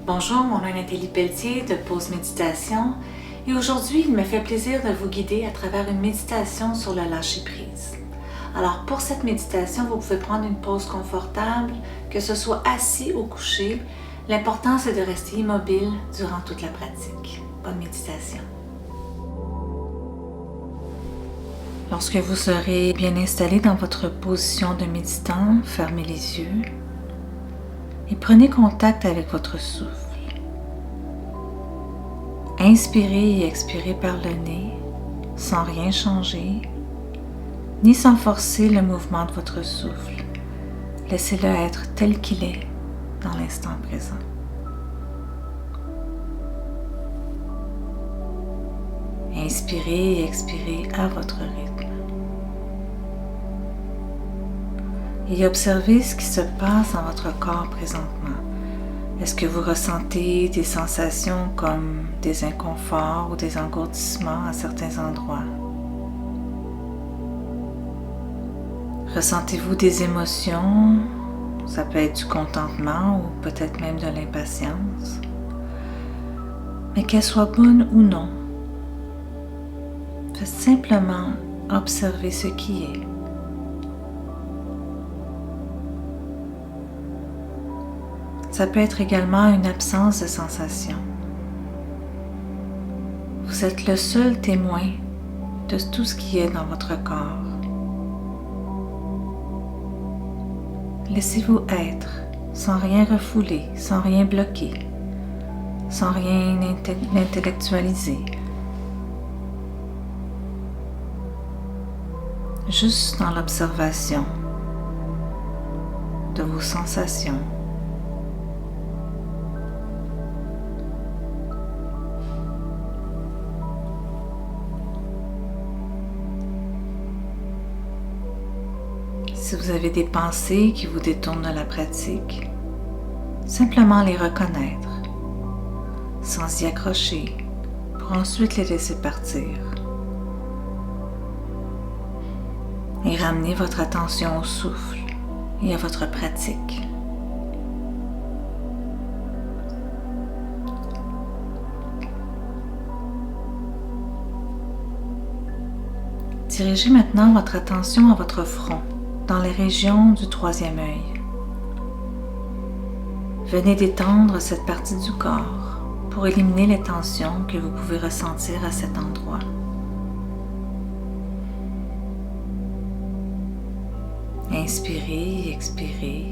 Bonjour, mon nom est Nathalie Pelletier de Pause Méditation et aujourd'hui, il me fait plaisir de vous guider à travers une méditation sur le lâcher-prise. Alors pour cette méditation, vous pouvez prendre une pause confortable, que ce soit assis ou couché. L'important, c'est de rester immobile durant toute la pratique. Bonne méditation. Lorsque vous serez bien installé dans votre position de méditant, fermez les yeux et prenez contact avec votre souffle. Inspirez et expirez par le nez, sans rien changer, ni sans forcer le mouvement de votre souffle. Laissez-le être tel qu'il est dans l'instant présent. Inspirez et expirez à votre rythme. Et observez ce qui se passe dans votre corps présentement. Est-ce que vous ressentez des sensations comme des inconforts ou des engourdissements à certains endroits? Ressentez-vous des émotions? Ça peut être du contentement ou peut-être même de l'impatience. Mais qu'elles soient bonnes ou non, faites simplement observer ce qui est. Ça peut être également une absence de sensation. Vous êtes le seul témoin de tout ce qui est dans votre corps. Laissez-vous être, sans rien refouler, sans rien bloquer, sans rien intellectualiser. Juste dans l'observation de vos sensations. Si vous avez des pensées qui vous détournent de la pratique, simplement les reconnaître, sans y accrocher, pour ensuite les laisser partir. Et ramener votre attention au souffle et à votre pratique. Dirigez maintenant votre attention à votre front, dans les régions du troisième œil. Venez détendre cette partie du corps pour éliminer les tensions que vous pouvez ressentir à cet endroit. Inspirez et expirez.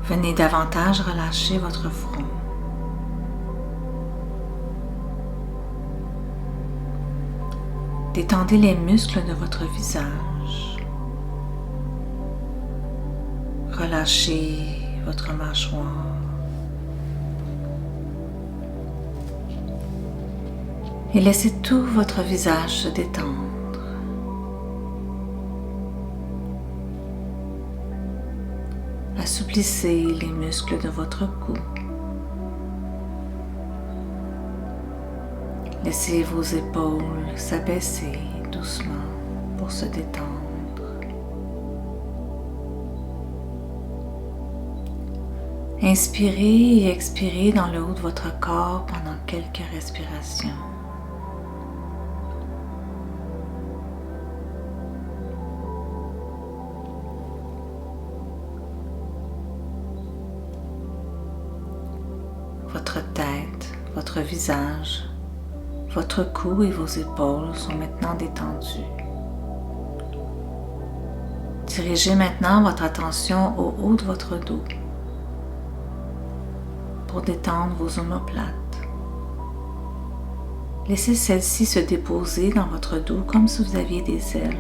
Venez davantage relâcher votre front. Détendez les muscles de votre visage. Relâchez votre mâchoire. Et laissez tout votre visage se détendre. Assouplissez les muscles de votre cou. Laissez vos épaules s'abaisser doucement pour se détendre. Inspirez et expirez dans le haut de votre corps pendant quelques respirations. Votre tête, votre visage, votre cou et vos épaules sont maintenant détendus. Dirigez maintenant votre attention au haut de votre dos pour détendre vos omoplates. Laissez celles-ci se déposer dans votre dos comme si vous aviez des ailes.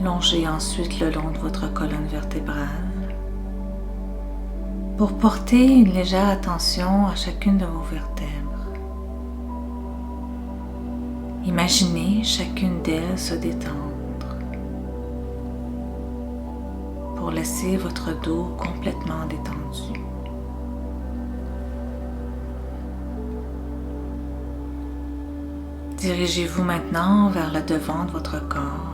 Longez ensuite le long de votre colonne vertébrale pour porter une légère attention à chacune de vos vertèbres. Imaginez chacune d'elles se détendre pour laisser votre dos complètement détendu. Dirigez-vous maintenant vers le devant de votre corps.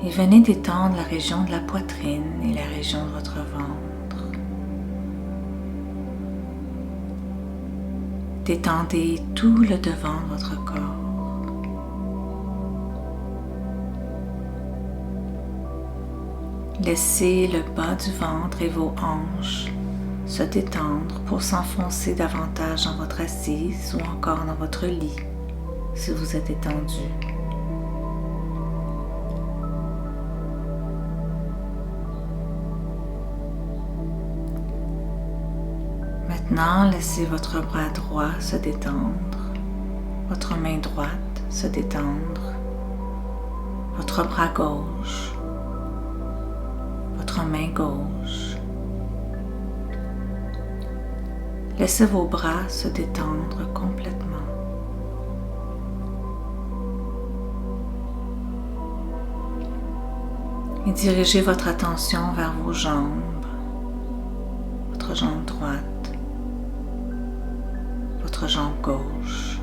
Et venez détendre la région de la poitrine et la région de votre ventre. Détendez tout le devant de votre corps. Laissez le bas du ventre et vos hanches se détendre pour s'enfoncer davantage dans votre assise ou encore dans votre lit si vous êtes étendu. Maintenant, laissez votre bras droit se détendre, votre main droite se détendre, votre bras gauche, votre main gauche. Laissez vos bras se détendre complètement. Et dirigez votre attention vers vos jambes, votre jambe droite, votre jambe gauche,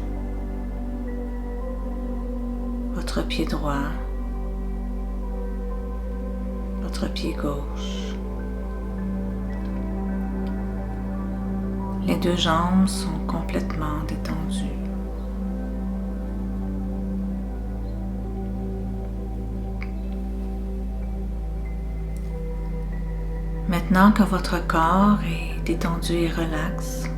votre pied droit, votre pied gauche. Les deux jambes sont complètement détendues. Maintenant que votre corps est détendu et relax,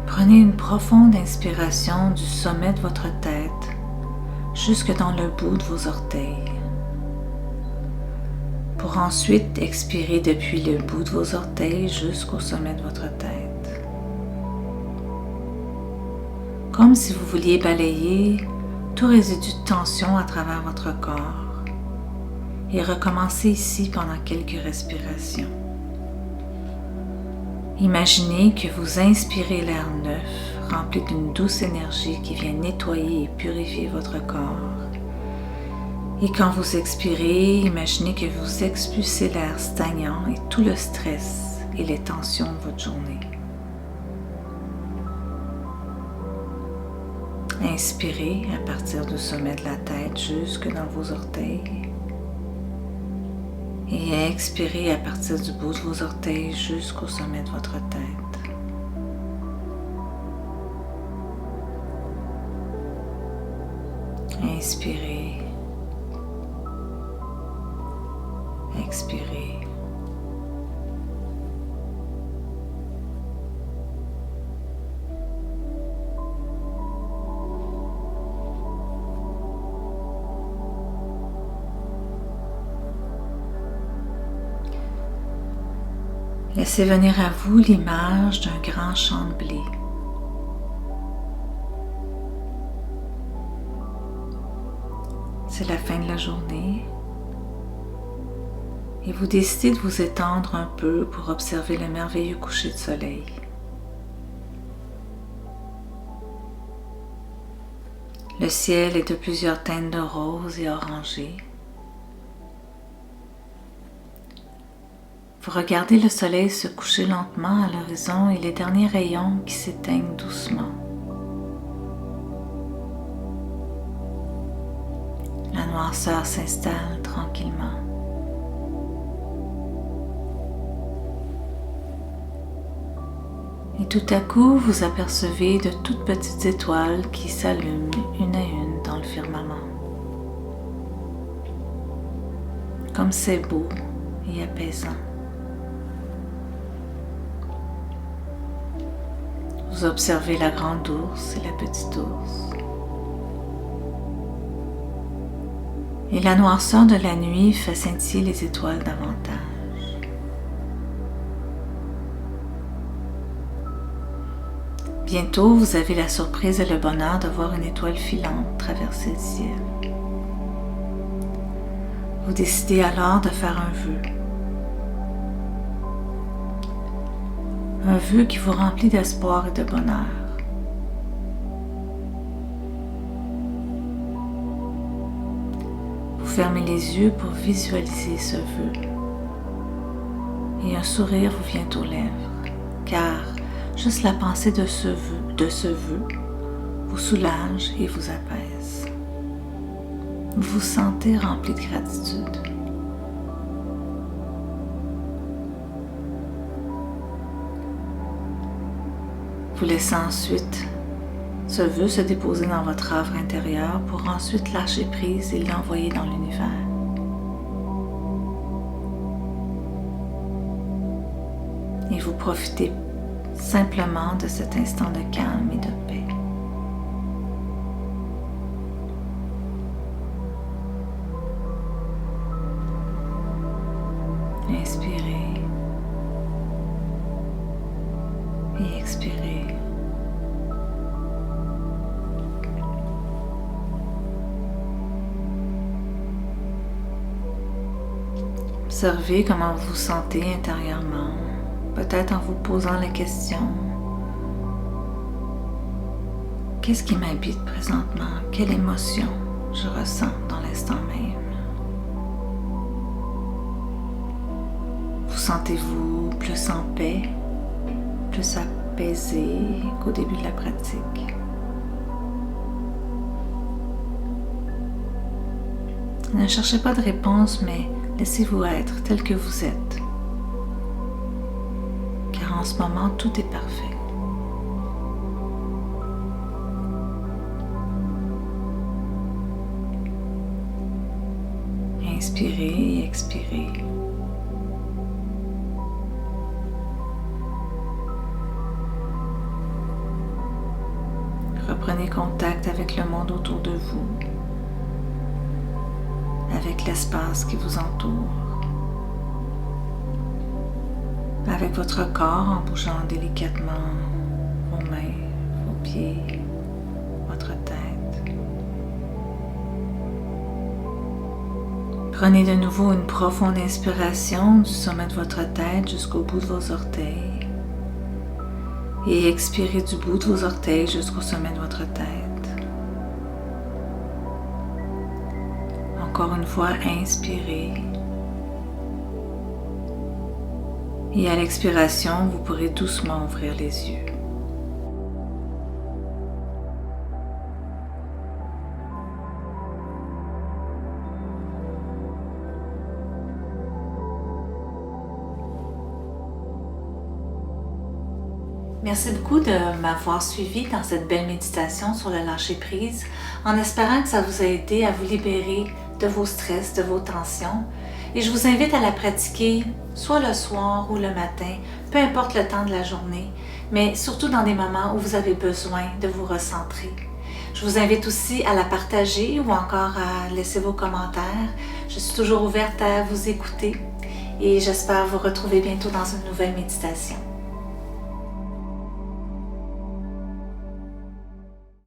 prenez une profonde inspiration du sommet de votre tête jusque dans le bout de vos orteils, pour ensuite expirer depuis le bout de vos orteils jusqu'au sommet de votre tête. Comme si vous vouliez balayer tout résidu de tension à travers votre corps et recommencer ici pendant quelques respirations. Imaginez que vous inspirez l'air neuf, rempli d'une douce énergie qui vient nettoyer et purifier votre corps. Et quand vous expirez, imaginez que vous expulsez l'air stagnant et tout le stress et les tensions de votre journée. Inspirez à partir du sommet de la tête jusque dans vos orteils. Et expirez à partir du bout de vos orteils jusqu'au sommet de votre tête. Inspirez. Expirez. Laissez venir à vous l'image d'un grand champ de blé. C'est la fin de la journée et vous décidez de vous étendre un peu pour observer le merveilleux coucher de soleil. Le ciel est de plusieurs teintes de rose et orangé. Vous regardez le soleil se coucher lentement à l'horizon et les derniers rayons qui s'éteignent doucement. La noirceur s'installe tranquillement. Et tout à coup, vous apercevez de toutes petites étoiles qui s'allument une à une dans le firmament. Comme c'est beau et apaisant. Vous observez la grande ours et la petite ours. Et la noirceur de la nuit fait scintiller les étoiles davantage. Bientôt, vous avez la surprise et le bonheur de voir une étoile filante traverser le ciel. Vous décidez alors de faire un vœu. Un vœu qui vous remplit d'espoir et de bonheur. Vous fermez les yeux pour visualiser ce vœu. Et un sourire vous vient aux lèvres, car juste la pensée de ce vœu vous soulage et vous apaise. vous vous sentez rempli de gratitude. Vous laissez ensuite ce vœu se déposer dans votre havre intérieur pour ensuite lâcher prise et l'envoyer dans l'univers. Et vous profitez simplement de cet instant de calme et de paix. Inspirez et expirez. Observez comment vous vous sentez intérieurement, peut-être en vous posant la question: qu'est-ce qui m'habite présentement? Quelle émotion je ressens dans l'instant même? Vous sentez-vous plus en paix, plus apaisé qu'au début de la pratique? Ne cherchez pas de réponse, mais laissez-vous être tel que vous êtes. Car en ce moment, tout est parfait. Inspirez et expirez. Reprenez contact avec le monde autour de vous, avec l'espace qui vous entoure, avec votre corps en bougeant délicatement vos mains, vos pieds, votre tête. Prenez de nouveau une profonde inspiration du sommet de votre tête jusqu'au bout de vos orteils et expirez du bout de vos orteils jusqu'au sommet de votre tête. Encore une fois, inspirez. Et à l'expiration, vous pourrez doucement ouvrir les yeux. Merci beaucoup de m'avoir suivi dans cette belle méditation sur le lâcher-prise, en espérant que ça vous a aidé à vous libérer de vos stress, de vos tensions. Et je vous invite à la pratiquer soit le soir ou le matin, peu importe le temps de la journée, mais surtout dans des moments où vous avez besoin de vous recentrer. Je vous invite aussi à la partager ou encore à laisser vos commentaires. Je suis toujours ouverte à vous écouter et j'espère vous retrouver bientôt dans une nouvelle méditation.